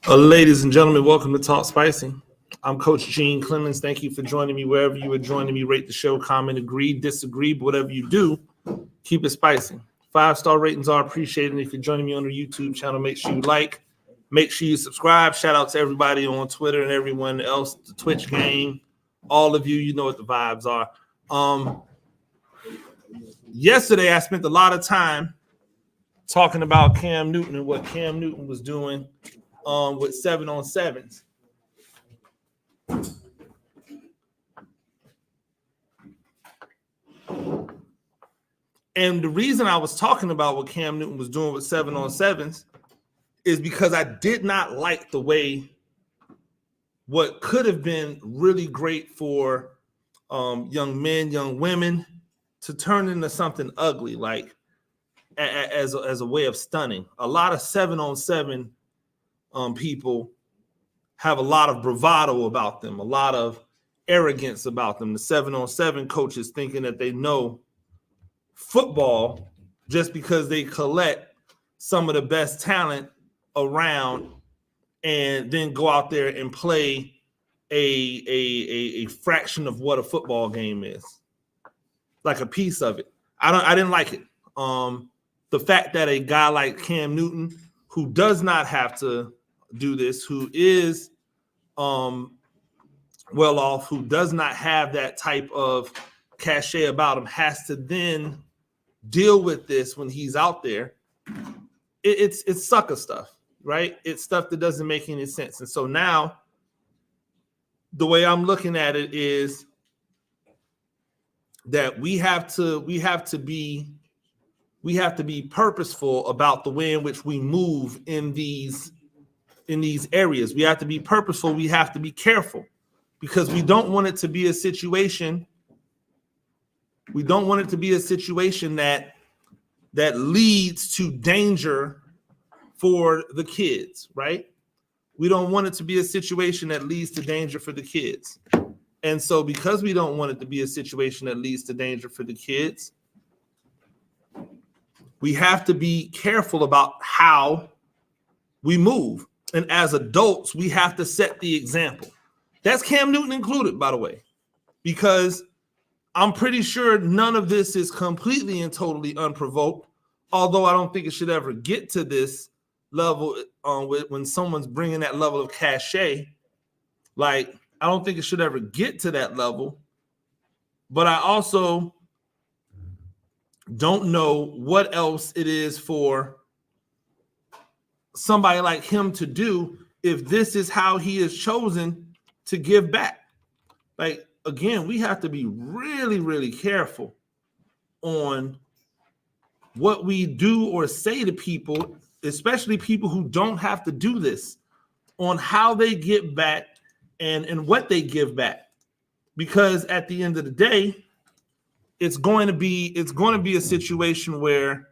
Ladies and gentlemen, welcome to Talk Spicy. I'm Coach Gene Clemens. Thank you for joining me wherever you are joining me. Rate the show, comment, agree, disagree, but whatever you do, keep it spicy. 5-star ratings are appreciated. If you're joining me on the YouTube channel, make sure you like, make sure you subscribe. Shout out to everybody on Twitter and everyone else, the Twitch gang, all of you. You know what the vibes are. Yesterday, I spent a lot of time talking about Cam Newton and what Cam Newton was doing with 7-on-7s. And the reason I was talking about what Cam Newton was doing with 7-on-7s is because I did not like the way what could have been really great for young men, young women to turn into something ugly, like as a way of stunning. A lot of 7-on-7 people have a lot of bravado about them, a lot of arrogance about them. The 7-on-7 coaches thinking that they know football just because they collect some of the best talent around and then go out there and play a fraction of what a football game is, like a piece of it. I didn't like it. The fact that a guy like Cam Newton, who does not have to do this, who is well off, who does not have that type of cachet about him, has to then deal with this when he's out there. It's sucker stuff, right? It's stuff that doesn't make any sense. And so now the way I'm looking at it is that we have to be purposeful about the way in which we move in these areas. We have to be purposeful. We have to be careful, because we don't want it to be a situation. We don't want it to be a situation that leads to danger for the kids, right? We don't want it to be a situation that leads to danger for the kids. And so because we don't want it to be a situation that leads to danger for the kids, we have to be careful about how we move. And as adults, we have to set the example. That's Cam Newton included, by the way, because I'm pretty sure none of this is completely and totally unprovoked, although I don't think it should ever get to this level when someone's bringing that level of cachet. Like, I don't think it should ever get to that level, but I also don't know what else it is for somebody like him to do if this is how he is chosen to give back. Like, again, we have to be really, really careful on what we do or say to people, especially people who don't have to do this, on how they get back and what they give back. Because at the end of the day, it's going to be a situation where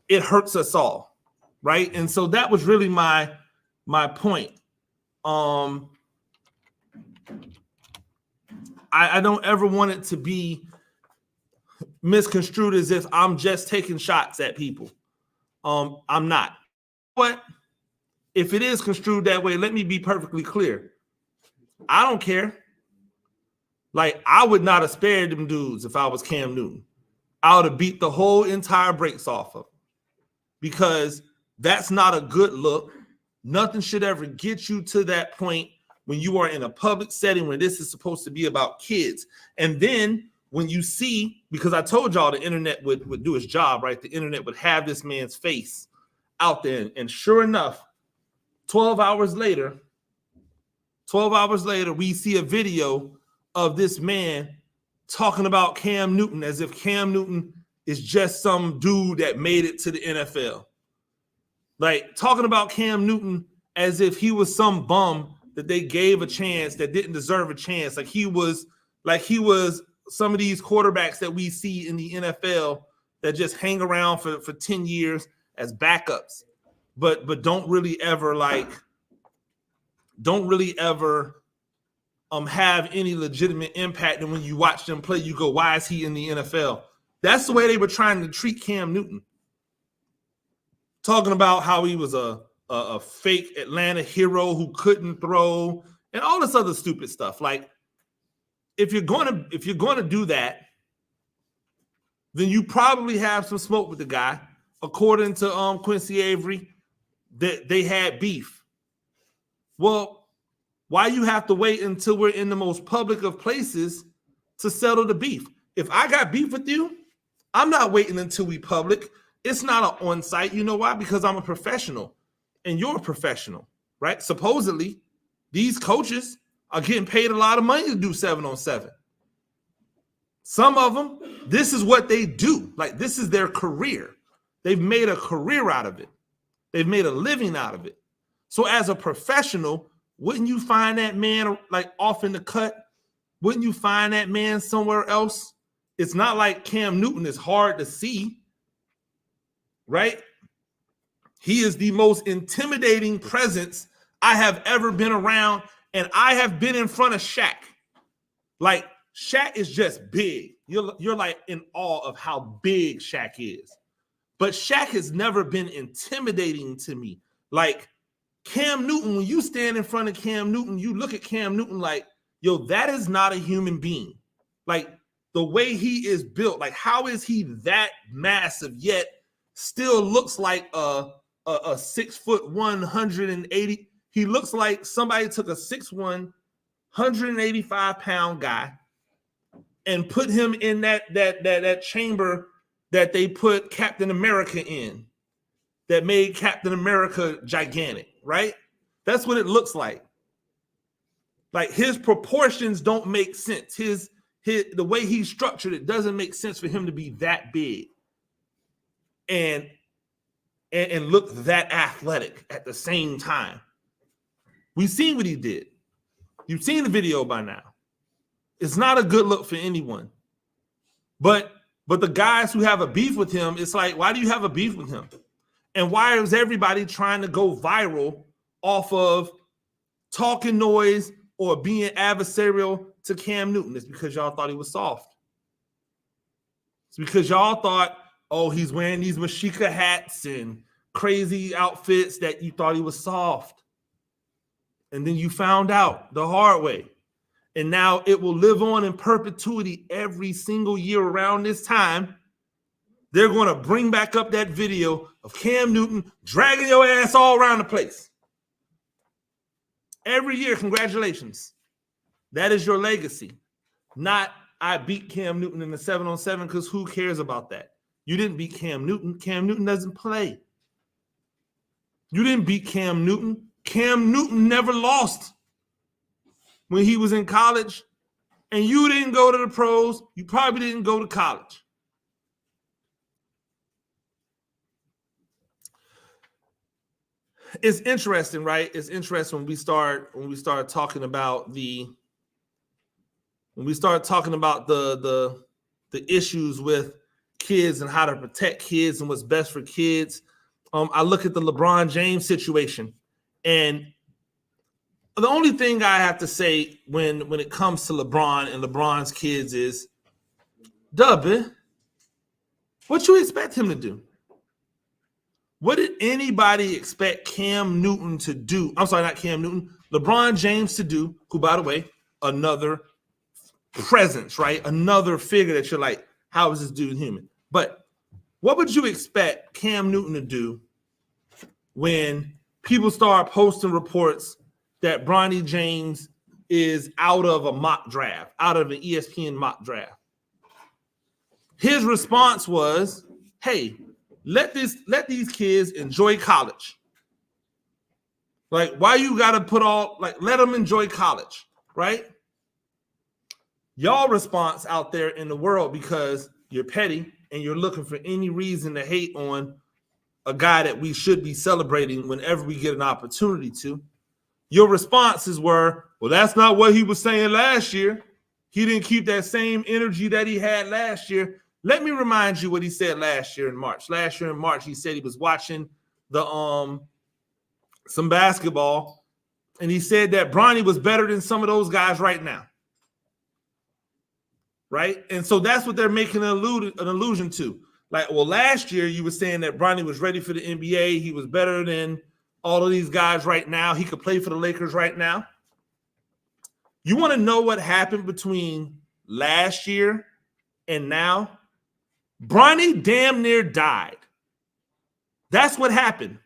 it hurts us all, right? And so that was really my point. I don't ever want it to be misconstrued as if I'm just taking shots at people. I'm not. But if it is construed that way, let me be perfectly clear. I don't care. Like, I would not have spared them dudes if I was Cam Newton. I would have beat the whole entire brakes off of them, because that's not a good look. Nothing should ever get you to that point when you are in a public setting when this is supposed to be about kids. And then when you see, because I told y'all the internet would do its job, right? The internet would have this man's face out there. And sure enough, 12 hours later, we see a video of this man talking about Cam Newton as if Cam Newton is just some dude that made it to the NFL. Like, talking about Cam Newton as if he was some bum that they gave a chance that didn't deserve a chance. Like he was some of these quarterbacks that we see in the NFL that just hang around for 10 years as backups, but don't really ever have any legitimate impact. And when you watch them play, you go, why is he in the NFL? That's the way they were trying to treat Cam Newton. Talking about how he was a a fake Atlanta hero who couldn't throw, and all this other stupid stuff. Like, if you're going to do that, then you probably have some smoke with the guy. According to Quincy Avery, that they had beef. Well, why you have to wait until we're in the most public of places to settle the beef? If I got beef with you, I'm not waiting until we public. It's not an on-site. You know why? Because I'm a professional and you're a professional, right? Supposedly, these coaches are getting paid a lot of money to do 7-on-7. Some of them, this is what they do. Like, this is their career. They've made a career out of it. They've made a living out of it. So as a professional, wouldn't you find that man like off in the cut? Wouldn't you find that man somewhere else? It's not like Cam Newton is hard to see, right? He is the most intimidating presence I have ever been around, and I have been in front of Shaq. Like, Shaq is just big. You're like in awe of how big Shaq is. But Shaq has never been intimidating to me. Like, Cam Newton, when you stand in front of Cam Newton, you look at Cam Newton like, yo, that is not a human being. Like, the way he is built, like, how is he that massive yet still looks like a 6'1", 180? He looks like somebody took a 6'1", 185-pound guy and put him in that chamber that they put Captain America in, that made Captain America gigantic, right? That's what it looks like. Like, his proportions don't make sense. The way he's structured, it doesn't make sense for him to be that big and look that athletic at the same time. We've seen what he did. You've seen the video by now. It's not a good look for anyone. But the guys who have a beef with him, it's like, why do you have a beef with him? And why is everybody trying to go viral off of talking noise or being adversarial to Cam Newton? It's because y'all thought he was soft. It's because y'all thought, oh, he's wearing these Mashika hats and crazy outfits that you thought he was soft. And then you found out the hard way. And now it will live on in perpetuity every single year around this time. They're going to bring back up that video of Cam Newton dragging your ass all around the place. Every year, congratulations. That is your legacy. Not, I beat Cam Newton in the 7-on-7, because who cares about that? You didn't beat Cam Newton. Cam Newton doesn't play. You didn't beat Cam Newton. Cam Newton never lost when he was in college, and you didn't go to the pros. You probably didn't go to college. It's interesting, right? It's interesting when we start talking about the issues with kids and how to protect kids and what's best for kids. I look at the LeBron James situation, and the only thing I have to say when it comes to LeBron and LeBron's kids is, Dub, what you expect him to do? What did anybody expect Cam Newton to do? I'm sorry, not Cam Newton, LeBron James to do, who, by the way, another presence, right? Another figure that you're like, how is this dude human? But what would you expect Cam Newton to do when people start posting reports that Bronny James is out of a mock draft, out of an ESPN mock draft? His response was, hey, let these kids enjoy college. Like, why you got to put let them enjoy college, right? Y'all response out there in the world, because you're petty and you're looking for any reason to hate on a guy that we should be celebrating whenever we get an opportunity to. Your responses were, well, that's not what he was saying last year. He didn't keep that same energy that he had last year. Let me remind you what he said last year in March. Last year in March, he said he was watching some basketball, and he said that Bronny was better than some of those guys right now. Right? And so that's what they're making an allusion to. Like, well, last year you were saying that Bronny was ready for the NBA. He was better than all of these guys right now. He could play for the Lakers right now. You want to know what happened between last year and now? Bronny damn near died. That's what happened.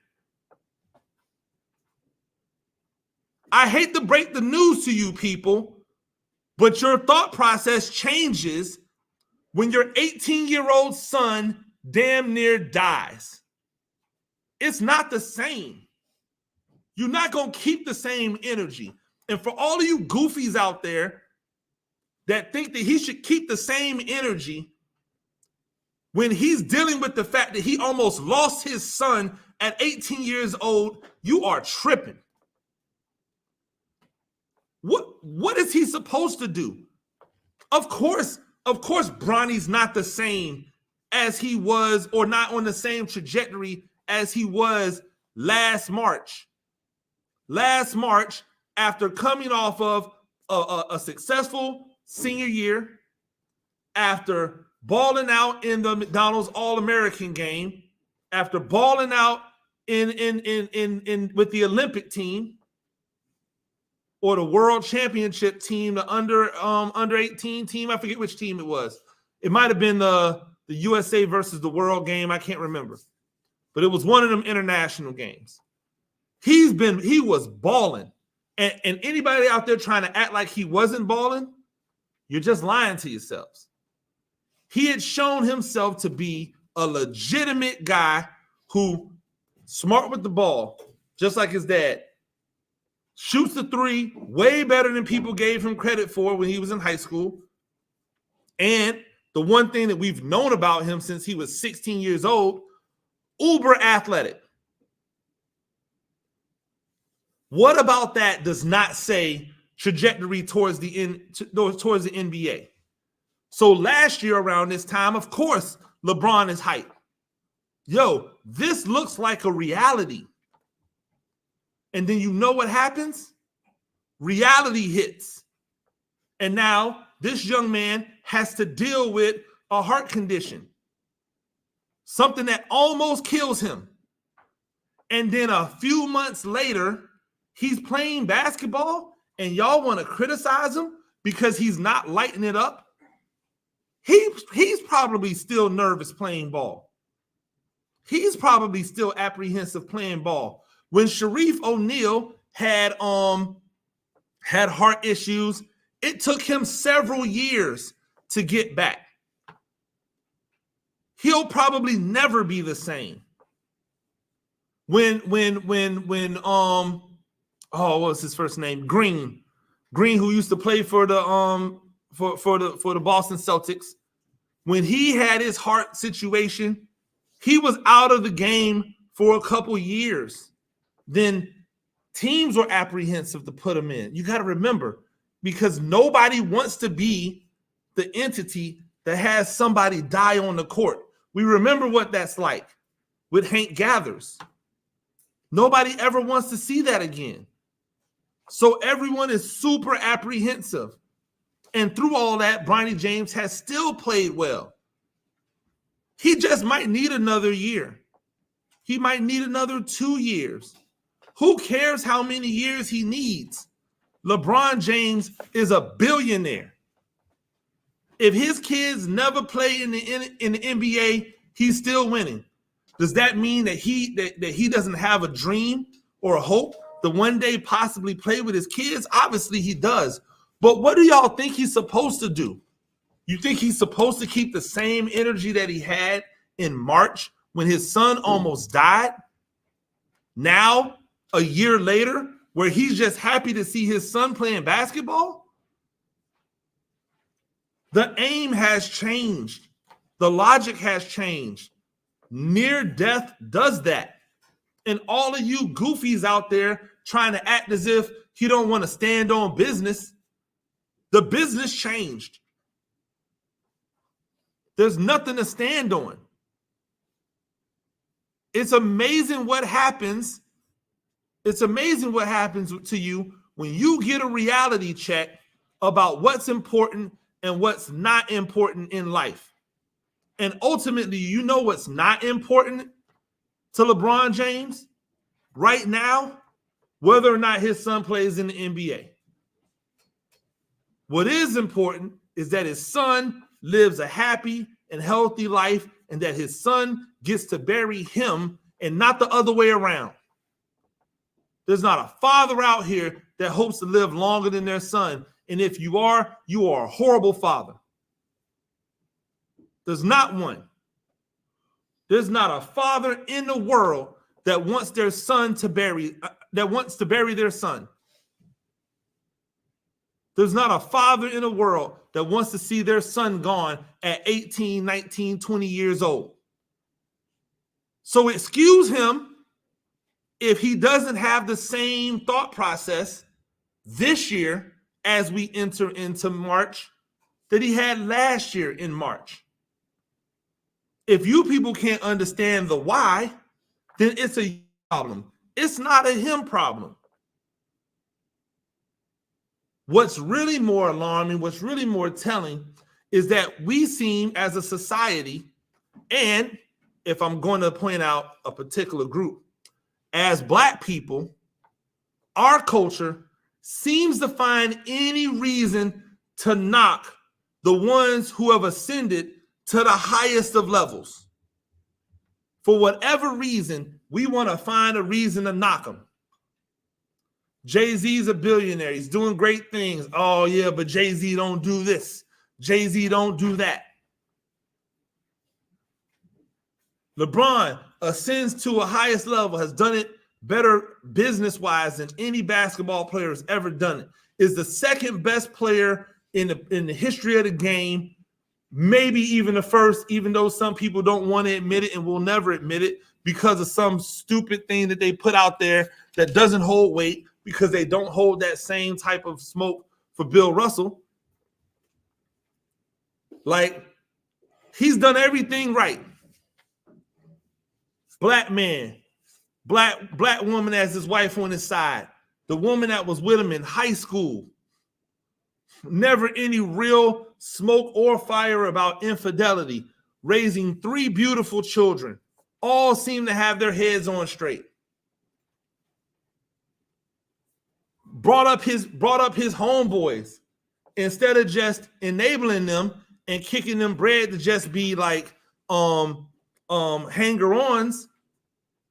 I hate to break the news to you people, but your thought process changes when your 18-year-old son damn near dies. It's not the same. You're not going to keep the same energy. And for all of you goofies out there that think that he should keep the same energy when he's dealing with the fact that he almost lost his son at 18 years old, you are tripping. What is he supposed to do? Of course, Bronny's not the same as he was, or not on the same trajectory as he was last March. Last March, after coming off of a successful senior year, after balling out in the McDonald's All-American game, after balling out in with the Olympic team or the World Championship team, the under 18 team, I forget which team it was. It might have been the USA versus the World game, I can't remember. But it was one of them international games. He was balling. And anybody out there trying to act like he wasn't balling, you're just lying to yourselves. He had shown himself to be a legitimate guy who smart with the ball, just like his dad. Shoots the three way better than people gave him credit for when he was in high school. And the one thing that we've known about him since he was 16 years old, uber athletic. What about that does not say trajectory towards the NBA? So last year around this time, of course, LeBron is hyped. Yo, this looks like a reality. And then you know what happens? Reality hits. And now this young man has to deal with a heart condition, something that almost kills him. And then a few months later, he's playing basketball and y'all want to criticize him because he's not lighting it up. He's probably still nervous playing ball. He's probably still apprehensive playing ball. When Sharif O'Neal had heart issues, it took him several years to get back. He'll probably never be the same. When what was his first name? Green, who used to play for the Boston Celtics, when he had his heart situation, he was out of the game for a couple years. Then teams were apprehensive to put him in. You got to remember, because nobody wants to be the entity that has somebody die on the court. We remember what that's like with Hank Gathers. Nobody ever wants to see that again. So everyone is super apprehensive. And through all that, Bronny James has still played well. He just might need another year. He might need another 2 years. Who cares how many years he needs? LeBron James is a billionaire. If his kids never play in the NBA, he's still winning. Does that mean that he doesn't have a dream or a hope to one day possibly play with his kids? Obviously he does. But what do y'all think he's supposed to do? You think he's supposed to keep the same energy that he had in March when his son almost died? Now, a year later, where he's just happy to see his son playing basketball? The aim has changed. The logic has changed. Near death does that. And all of you goofies out there trying to act as if you don't want to stand on business, the business changed. There's nothing to stand on. It's amazing what happens. It's amazing what happens to you when you get a reality check about what's important and what's not important in life. And ultimately, you know what's not important to LeBron James? right now whether or not his son plays in the NBA. What is important is that his son lives a happy and healthy life and that his son gets to bury him and not the other way around. There's not a father out here that hopes to live longer than their son. And if you are a horrible father. There's not one. There's not a father in the world that wants their son to bury, that wants to bury their son. There's not a father in the world that wants to see their son gone at 18, 19, 20 years old. So excuse him if he doesn't have the same thought process this year as we enter into March that he had last year in March. If you people can't understand the why, then it's a problem. It's not a him problem. What's really more alarming, what's really more telling is that we seem as a society, and if I'm going to point out a particular group, as Black people, our culture seems to find any reason to knock the ones who have ascended to the highest of levels. For whatever reason, we want to find a reason to knock them. Jay-Z's a billionaire. He's doing great things. Oh, yeah, but Jay-Z don't do this. Jay-Z don't do that. LeBron ascends to a highest level, has done it better business-wise than any basketball player has ever done it. Is the second best player in the history of the game, maybe even the first, even though some people don't want to admit it and will never admit it because of some stupid thing that they put out there that doesn't hold weight because they don't hold that same type of smoke for Bill Russell. Like, he's done everything right. Black man, black woman as his wife on his side, the woman that was with him in high school, never any real smoke or fire about infidelity, raising 3 beautiful children, all seem to have their heads on straight. Brought up his homeboys instead of just enabling them and kicking them bread to just be like hanger-ons,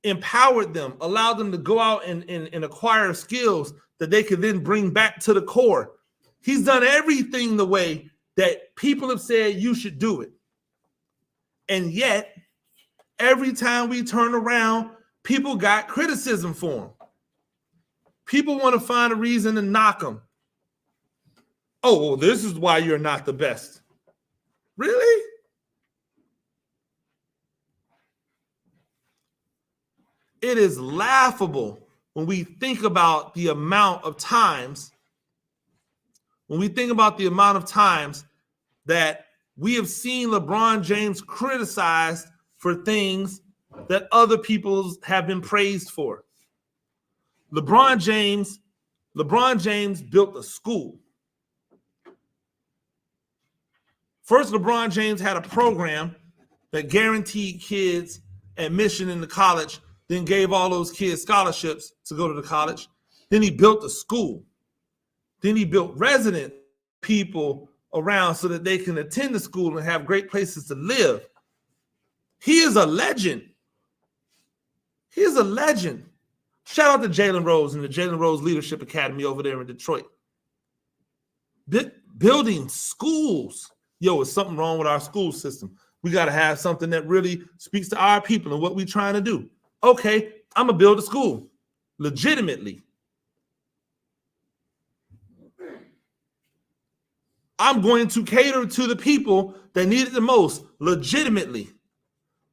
empowered them, allowed them to go out and acquire skills that they could then bring back to the core. He's done everything the way that people have said you should do it. And yet, every time we turn around, people got criticism for him. People want to find a reason to knock him. Oh, well, this is why you're not the best. Really? It is laughable when we think about the amount of times, that we have seen LeBron James criticized for things that other people have been praised for. LeBron James built a school. First, LeBron James had a program that guaranteed kids admission into college, then gave all those kids scholarships to go to the college. Then he built a school. Then he built resident people around so that they can attend the school and have great places to live. He is a legend. He is a legend. Shout out to Jalen Rose and the Jalen Rose Leadership Academy over there in Detroit. Building schools. Yo, is something wrong with our school system? We got to have something that really speaks to our people and what we're trying to do. Okay, I'm going to build a school legitimately. I'm going to cater to the people that need it the most legitimately.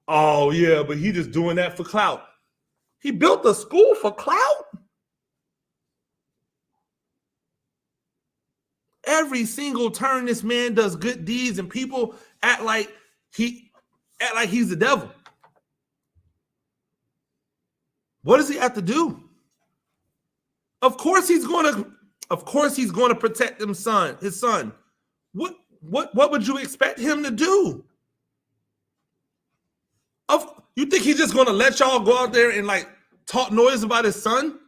Oh, yeah, but he just doing that for clout. He built a school for clout? Every single turn this man does good deeds and people act like he's the devil. What does he have to do? Of course he's going to protect his son. What would you expect him to do? You think he's just going to let y'all go out there and like talk noise about his son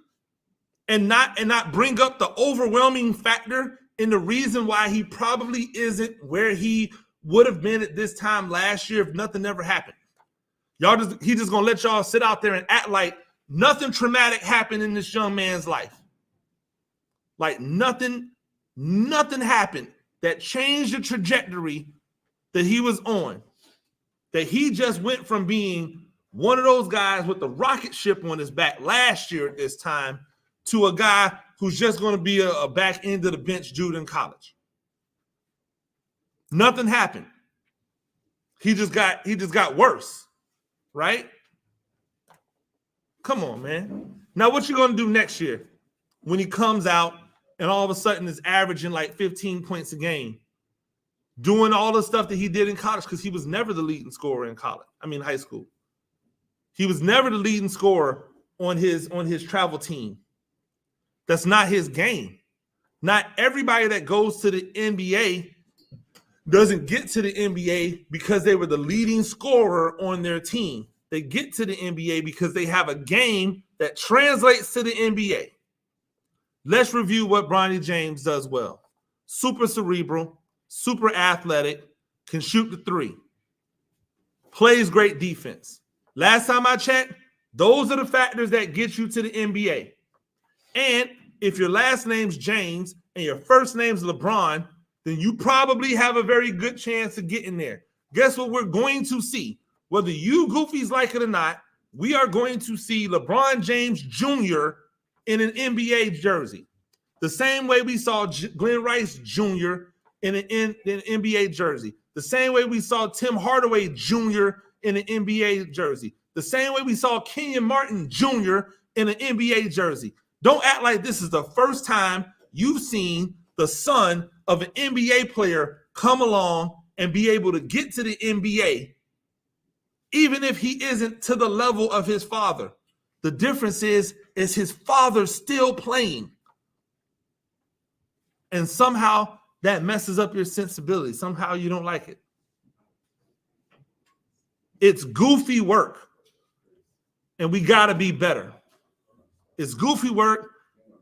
and not bring up the overwhelming factor and the reason why he probably isn't where he would have been at this time last year if nothing ever happened. He just gonna let y'all sit out there and act like nothing traumatic happened in this young man's life. Like nothing happened that changed the trajectory that he was on. That he just went from being one of those guys with the rocket ship on his back last year at this time to a guy who's just going to be a back end of the bench dude in college. Nothing happened. He just got worse, right? Come on, man. Now, what you going to do next year when he comes out and all of a sudden is averaging like 15 points a game, doing all the stuff that he did in college, because he was never the leading scorer in high school. He was never the leading scorer on his travel team. That's not his game. Not everybody that goes to the NBA doesn't get to the NBA because they were the leading scorer on their team. They get to the NBA because they have a game that translates to the NBA. Let's review what Bronny James does well. Super cerebral, super athletic, can shoot the three, plays great defense. Last time I checked, those are the factors that get you to the NBA. And if your last name's James and your first name's LeBron, then you probably have a very good chance of getting there. Guess what we're going to see? Whether you goofies like it or not, we are going to see LeBron James Jr. in an NBA jersey. The same way we saw Glenn Rice Jr. in an NBA jersey. The same way we saw Tim Hardaway Jr. in an NBA jersey. The same way we saw Kenyon Martin Jr. in an NBA jersey. Don't act like this is the first time you've seen the son of an NBA player come along and be able to get to the NBA, even if he isn't to the level of his father. The difference is his father still playing. And somehow that messes up your sensibility. Somehow you don't like it. It's goofy work. And we got to be better. It's goofy work,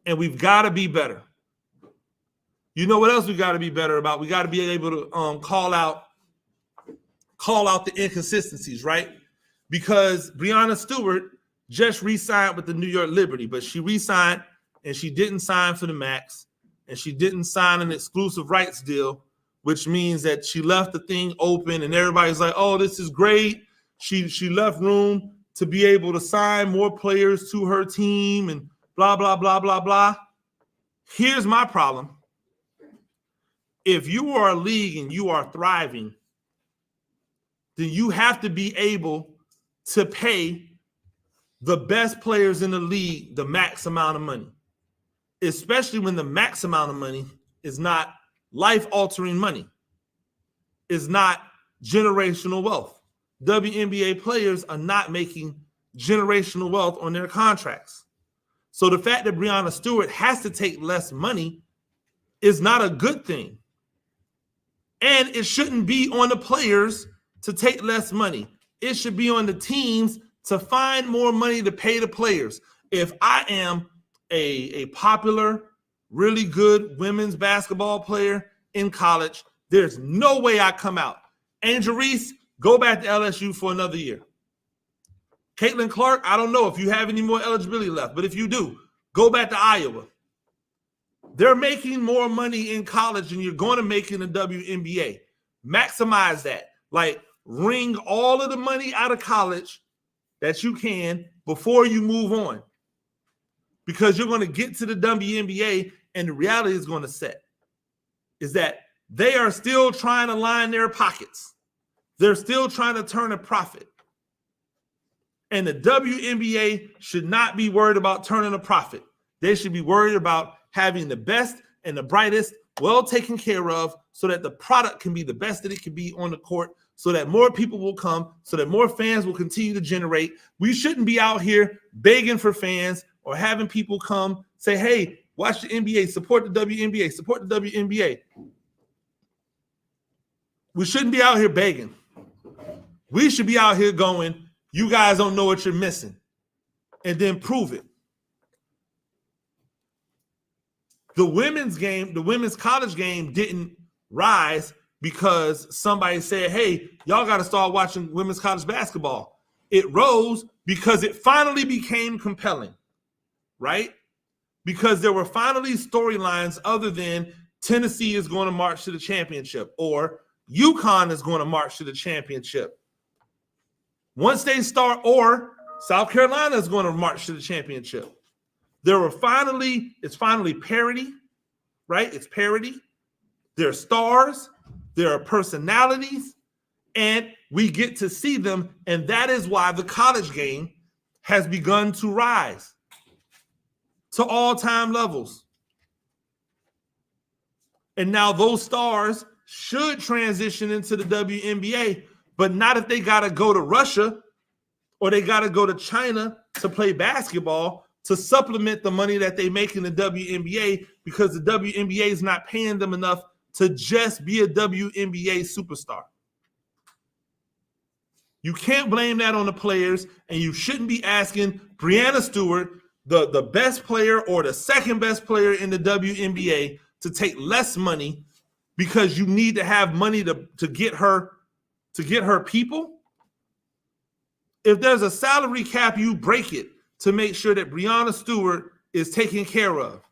and we've got to be better. You know what else we got to be better about? We got to be able to call out the inconsistencies, right? Because Breanna Stewart just re-signed with the New York Liberty, but she re-signed and she didn't sign for the max, and she didn't sign an exclusive rights deal, which means that she left the thing open, and everybody's like, "Oh, this is great." She left room to be able to sign more players to her team and blah, blah, blah, blah, blah. Here's my problem. If you are a league and you are thriving, then you have to be able to pay the best players in the league the max amount of money, especially when the max amount of money is not life-altering money, is not generational wealth. WNBA players are not making generational wealth on their contracts. So the fact that Breanna Stewart has to take less money is not a good thing. And it shouldn't be on the players to take less money. It should be on the teams to find more money to pay the players. If I am a popular, really good women's basketball player in college, there's no way I come out. Angel Reese, go back to LSU for another year. Caitlin Clark, I don't know if you have any more eligibility left, but if you do, go back to Iowa. They're making more money in college than you're going to make in the WNBA. Maximize that. Like, wring all of the money out of college that you can before you move on. Because you're going to get to the WNBA and the reality is going to set. Is that they are still trying to line their pockets. They're still trying to turn a profit. And the WNBA should not be worried about turning a profit. They should be worried about having the best and the brightest well taken care of so that the product can be the best that it can be on the court, so that more people will come, so that more fans will continue to generate. We shouldn't be out here begging for fans or having people come say, "Hey, watch the NBA, support the WNBA, support the WNBA." We shouldn't be out here begging. We should be out here going, "You guys don't know what you're missing." and then prove it. The women's game, the women's college game didn't rise because somebody said, hey, y'all got to start watching women's college basketball. It rose because it finally became compelling, right? Because there were finally storylines other than Tennessee is going to march to the championship or UConn is going to march to the championship. Once they start, or South Carolina is going to march to the championship. It's finally parity, right? It's parity. There are stars, there are personalities, and we get to see them. And that is why the college game has begun to rise to all-time levels. And now those stars should transition into the WNBA, but not if they got to go to Russia or they got to go to China to play basketball to supplement the money that they make in the WNBA, because the WNBA is not paying them enough to just be a WNBA superstar. You can't blame that on the players, and you shouldn't be asking Breanna Stewart, the best player or the second best player in the WNBA, to take less money because you need to have money to get her people. If there's a salary cap, you break it to make sure that Breanna Stewart is taken care of.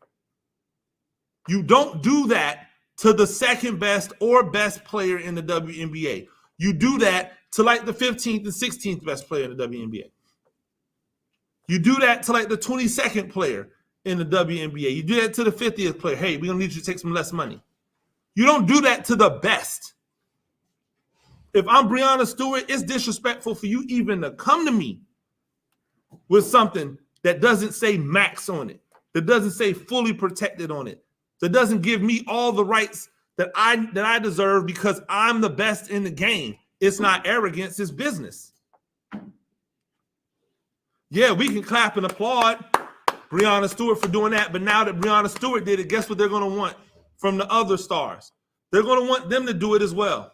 You don't do that to the second best or best player in the WNBA. You do that to like the 15th and 16th best player in the WNBA. You do that to like the 22nd player in the WNBA. You do that to the 50th player. Hey, we're going to need you to take some less money. You don't do that to the best. If I'm Breanna Stewart, it's disrespectful for you even to come to me with something that doesn't say max on it, that doesn't say fully protected on it, that doesn't give me all the rights that I deserve because I'm the best in the game. It's not arrogance, it's business. Yeah, we can clap and applaud Breanna Stewart for doing that, but now that Breanna Stewart did it, guess what they're going to want from the other stars? They're going to want them to do it as well.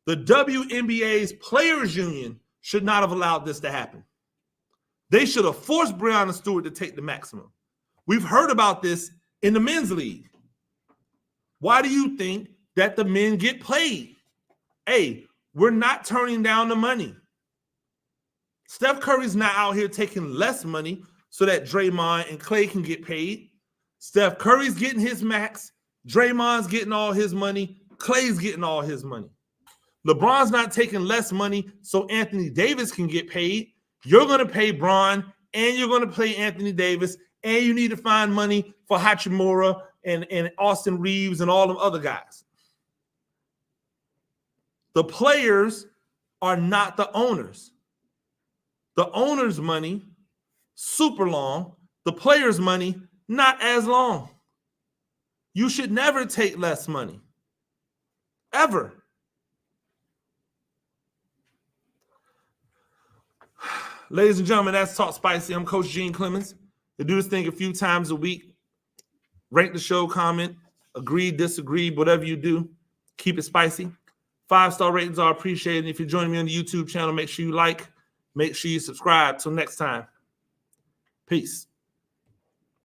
The WNBA's players union should not have allowed this to happen. They should have forced Breanna Stewart to take the maximum. We've heard about this in the men's league. Why do you think that the men get paid? Hey, we're not turning down the money. Steph Curry's not out here taking less money so that Draymond and Clay can get paid. Steph Curry's getting his max. Draymond's getting all his money. Clay's getting all his money. LeBron's not taking less money so Anthony Davis can get paid. You're going to pay Bron, and you're going to pay Anthony Davis, and you need to find money for Hachimura and Austin Reeves and all them other guys. The players are not the owners. The owner's money, super long. The player's money, not as long. You should never take less money. Ever. Ladies and gentlemen, that's Talk Spicy. I'm Coach Gene Clemens. I do this thing a few times a week. Rank the show, comment, agree, disagree, whatever you do. Keep it spicy. 5-star ratings are appreciated. If you're joining me on the YouTube channel, make sure you like, make sure you subscribe. Till next time. Peace.